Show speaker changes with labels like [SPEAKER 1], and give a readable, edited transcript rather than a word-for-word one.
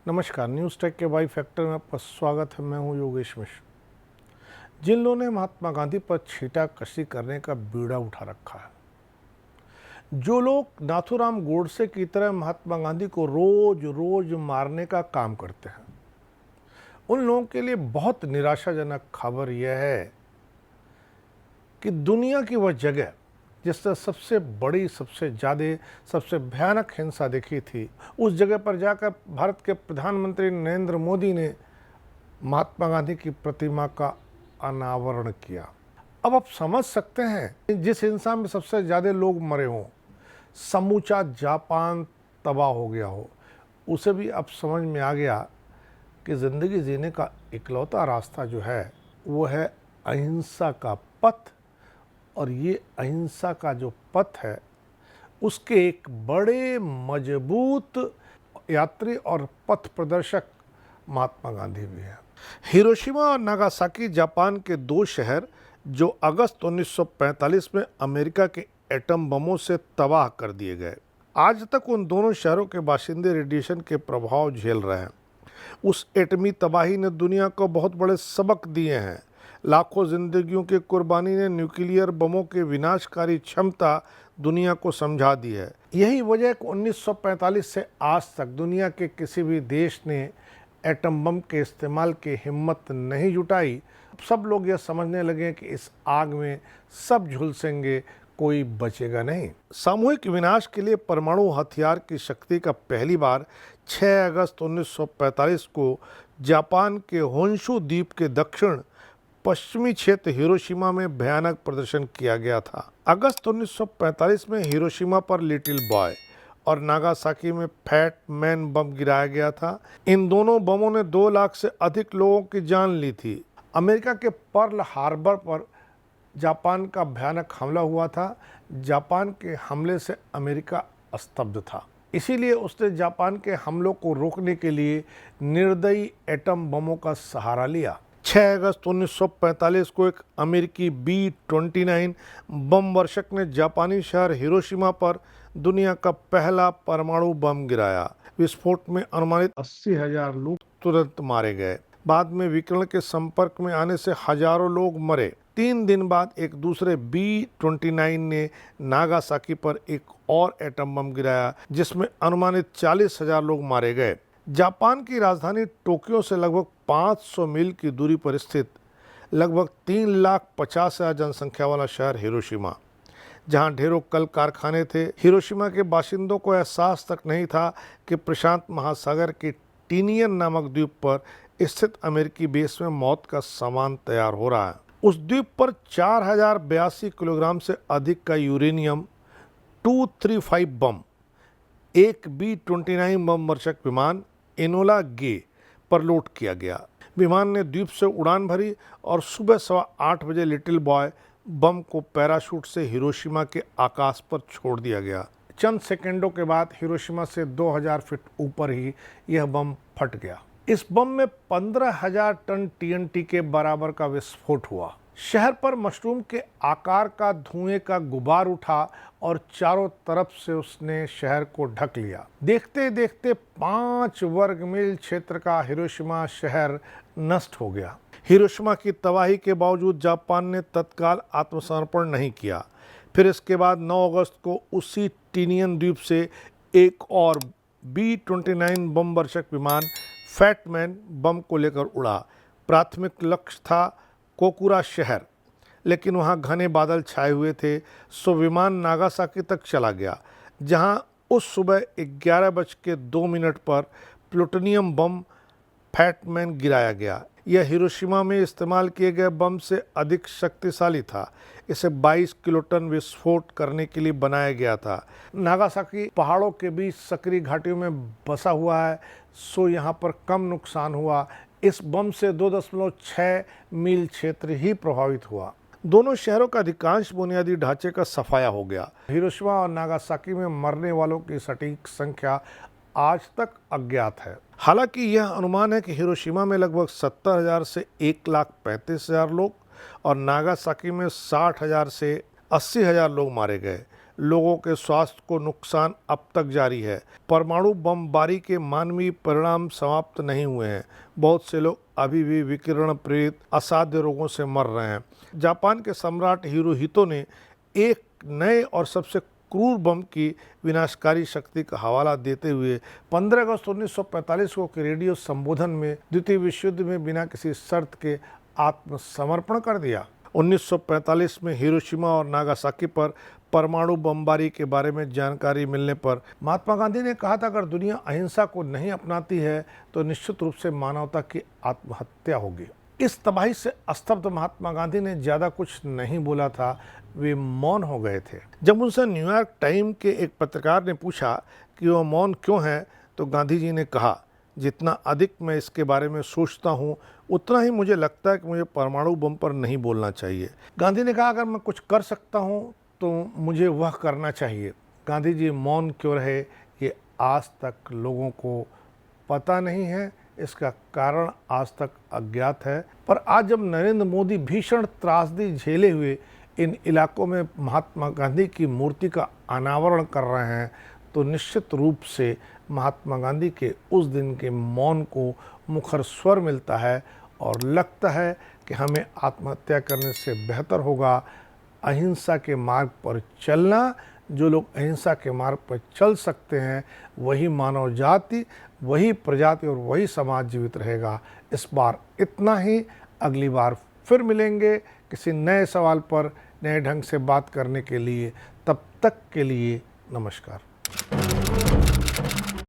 [SPEAKER 1] नमस्कार, news take के Y factor में आपका स्वागत है। मैं हूं योगेश मिश्र। जिन लोगों ने महात्मा गांधी पर छींटाकशी करने का बीड़ा उठा रखा है, जो लोग नाथूराम गोडसे की तरह महात्मा गांधी को रोज रोज मारने का काम करते हैं, उन लोगों के लिए बहुत निराशाजनक खबर यह है कि दुनिया की वह जगह जिससे सबसे बड़ी, सबसे ज़्यादा, सबसे भयानक हिंसा देखी थी, उस जगह पर जाकर भारत के प्रधानमंत्री नरेंद्र मोदी ने महात्मा गांधी की प्रतिमा का अनावरण किया। अब आप समझ सकते हैं, जिस हिंसा में सबसे ज़्यादा लोग मरे हों, समूचा जापान तबाह हो गया हो, उसे भी अब समझ में आ गया कि ज़िंदगी जीने का इकलौता रास्ता जो है वो है अहिंसा का पथ। और ये अहिंसा का जो पथ है, उसके एक बड़े मजबूत यात्री और पथ प्रदर्शक महात्मा गांधी भी हैं। हिरोशिमा और नागासाकी जापान के दो शहर जो अगस्त 1945 में अमेरिका के एटम बमों से तबाह कर दिए गए। आज तक उन दोनों शहरों के बाशिंदे रेडिएशन के प्रभाव झेल रहे हैं। उस एटमी तबाही ने दुनिया को बहुत बड़े सबक दिए हैं। लाखों जिंदगियों की कुर्बानी ने न्यूक्लियर बमों के विनाशकारी क्षमता दुनिया को समझा दी है। यही वजह है कि 1945 से आज तक दुनिया के किसी भी देश ने एटम बम के इस्तेमाल की हिम्मत नहीं जुटाई। सब लोग यह समझने लगे कि इस आग में सब झुलसेंगे, कोई बचेगा नहीं। सामूहिक विनाश के लिए परमाणु हथियार की शक्ति का पहली बार 6 अगस्त 1945 को जापान के होन्शु द्वीप के दक्षिण पश्चिमी क्षेत्र हिरोशिमा में भयानक प्रदर्शन किया गया था। अगस्त 1945 में हिरोशिमा पर लिटिल बॉय और नागासाकी में फैट मैन बम गिराया गया था। इन दोनों बमों ने 2 लाख से अधिक लोगों की जान ली थी। अमेरिका के पर्ल हार्बर पर जापान का भयानक हमला हुआ था। जापान के हमले से अमेरिका स्तब्ध था, इसीलिए उसने जापान के हमलों को रोकने के लिए निर्दयी एटम बमों का सहारा लिया। 6 अगस्त 1945 को एक अमेरिकी B-29 बम वर्षक ने जापानी शहर हिरोशिमा पर दुनिया का पहला परमाणु बम गिराया। विस्फोट में अनुमानित 80,000 लोग तुरंत मारे गए। बाद में विकिरण के संपर्क में आने से हजारों लोग मरे। 3 दिन बाद एक दूसरे B-29 ने नागासाकी पर एक और एटम बम गिराया, जिसमें अनुमानित 40,000 लोग मारे गए। जापान की राजधानी टोक्यो से लगभग 500 मील की दूरी पर स्थित लगभग 3,50,000 जनसंख्या वाला शहर हिरोशिमा, जहां ढेरों कल कारखाने थे। हिरोशिमा के बाशिंदों को एहसास तक नहीं था कि प्रशांत महासागर के टीनियन नामक द्वीप पर स्थित अमेरिकी बेस में मौत का सामान तैयार हो रहा है। उस द्वीप पर 4,082 किलोग्राम से अधिक का यूरेनियम 235 बम, एक B-29 बम वर्षक विमान एनोला गे पर लोड किया गया। विमान ने द्वीप से उड़ान भरी और सुबह 8:15 बजे लिटिल बॉय बम को पैराशूट से हिरोशिमा के आकाश पर छोड़ दिया गया। चंद सेकंडों के बाद हिरोशिमा से 2000 फीट ऊपर ही यह बम फट गया। इस बम में 15,000 टन TNT के बराबर का विस्फोट हुआ। शहर पर मशरूम के आकार का धुएं का गुबार उठा और चारों तरफ से उसने शहर को ढक लिया। देखते देखते 5 वर्ग मील क्षेत्र का हिरोशिमा शहर नष्ट हो गया। हिरोशिमा की तबाही के बावजूद जापान ने तत्काल आत्मसमर्पण नहीं किया। फिर इसके बाद 9 अगस्त को उसी टीनियन द्वीप से एक और B-29 बम वर्षक विमान फैटमैन बम को लेकर उड़ा। प्राथमिक लक्ष्य था कोकुरा शहर, लेकिन वहां घने बादल छाए हुए थे, सो विमान नागासाकी तक चला गया, जहां उस सुबह 11:02 पर प्लूटोनियम बम फैटमैन गिराया गया। यह हिरोशिमा में इस्तेमाल किए गए बम से अधिक शक्तिशाली था। इसे 22 किलोटन विस्फोट करने के लिए बनाया गया था। नागासाकी पहाड़ों के बीच सकरी घाटियों में बसा हुआ है, सो यहाँ पर कम नुकसान हुआ। इस बम से 2.6 मील क्षेत्र ही प्रभावित हुआ। दोनों शहरों का अधिकांश बुनियादी ढांचे का सफाया हो गया। हिरोशिमा और नागासाकी में मरने वालों की सटीक संख्या आज तक अज्ञात है। हालांकि यह अनुमान है कि हिरोशिमा में लगभग 70,000 से 1,35,000 लोग और नागासाकी में 60,000 से 80,000 लोग मारे गए। लोगों के स्वास्थ्य को नुकसान अब तक जारी है। परमाणु बमबारी के मानवीय परिणाम समाप्त नहीं हुए हैं। बहुत से लोग अभी भी विकिरण प्रेरित असाध्य रोगों से मर रहे हैं। जापान के सम्राट हिरोहितो ने एक नए और सबसे क्रूर बम की विनाशकारी शक्ति का हवाला देते हुए 15 अगस्त 1945 को के रेडियो संबोधन में द्वितीय विश्व युद्ध में बिना किसी शर्त के आत्मसमर्पण कर दिया। 1945 में हिरोशिमा और नागासाकी पर परमाणु बमबारी के बारे में जानकारी मिलने पर महात्मा गांधी ने कहा था, अगर दुनिया अहिंसा को नहीं अपनाती है तो निश्चित रूप से मानवता की आत्महत्या होगी। इस तबाही से स्तब्ध महात्मा गांधी ने ज़्यादा कुछ नहीं बोला था, वे मौन हो गए थे। जब उनसे न्यूयॉर्क टाइम के एक पत्रकार ने पूछा कि वह मौन क्यों है, तो गांधी जी ने कहा, जितना अधिक मैं इसके बारे में सोचता हूँ उतना ही मुझे लगता है कि मुझे परमाणु बम पर नहीं बोलना चाहिए। गांधी ने कहा, अगर मैं कुछ कर सकता हूँ तो मुझे वह करना चाहिए। गांधी जी मौन क्यों रहे, ये आज तक लोगों को पता नहीं है। इसका कारण आज तक अज्ञात है। पर आज जब नरेंद्र मोदी भीषण त्रासदी झेले हुए इन इलाकों में महात्मा गांधी की मूर्ति का अनावरण कर रहे हैं, तो निश्चित रूप से महात्मा गांधी के उस दिन के मौन को मुखर स्वर मिलता है और लगता है कि हमें आत्महत्या करने से बेहतर होगा अहिंसा के मार्ग पर चलना। जो लोग अहिंसा के मार्ग पर चल सकते हैं वही मानव जाति, वही प्रजाति और वही समाज जीवित रहेगा। इस बार इतना ही। अगली बार फिर मिलेंगे किसी नए सवाल पर नए ढंग से बात करने के लिए। तब तक के लिए नमस्कार।